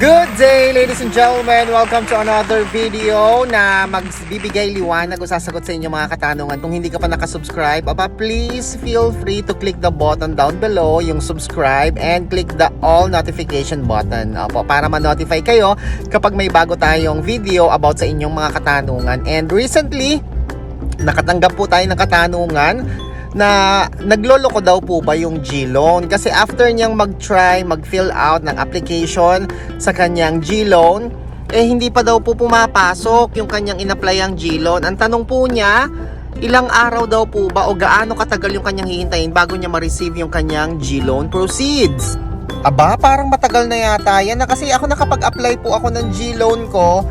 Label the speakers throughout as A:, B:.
A: Good day, ladies and gentlemen. Welcome to another video na magbibigay liwanag o sasagot sa inyo mga katanungan. Kung hindi ka pa nakasubscribe, please feel free to click the button down below, yung subscribe, and click the all notification button para ma-notify kayo kapag may bago tayong video about sa inyong mga katanungan. And recently, nakatanggap po tayo ng katanungan na nagloloko daw po ba yung G-Loan, kasi after niyang mag-fill out ng application sa kanyang G-Loan, hindi pa daw po pumapasok yung kanyang in-apply G-Loan. Ang tanong po niya, ilang araw daw po ba o gaano katagal yung kanyang hihintayin bago niya ma-receive yung kanyang G-Loan proceeds? Parang matagal na yata yan kasi ako nakapag-apply po ako ng G-Loan ko,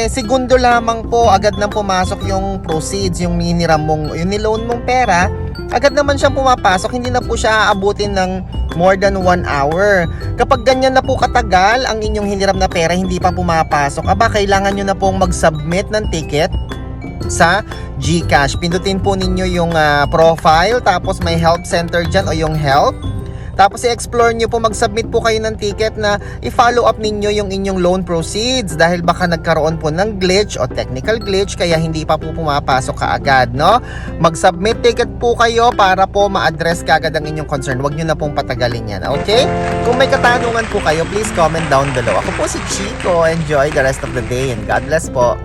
A: segundo lamang po agad nang pumasok yung proceeds, yung niloan mong pera, agad naman siyang pumapasok, hindi na po siya aabutin ng more than 1 hour. Kapag ganyan na po katagal ang inyong hiniram na pera, hindi pa pumapasok, kailangan nyo na pong mag-submit ng ticket sa GCash. Pindutin po ninyo yung profile, tapos may help center dyan o yung help. Tapos i-explore nyo po, mag-submit po kayo ng ticket na i-follow up ninyo yung inyong loan proceeds dahil baka nagkaroon po ng glitch o technical glitch kaya hindi pa po pumapasok kaagad, no? Mag-submit ticket po kayo para po ma-address kaagad ang inyong concern. Huwag nyo na pong patagalin yan, okay? Kung may katanungan po kayo, please comment down below. Ako po si Chico. Enjoy the rest of the day and God bless po.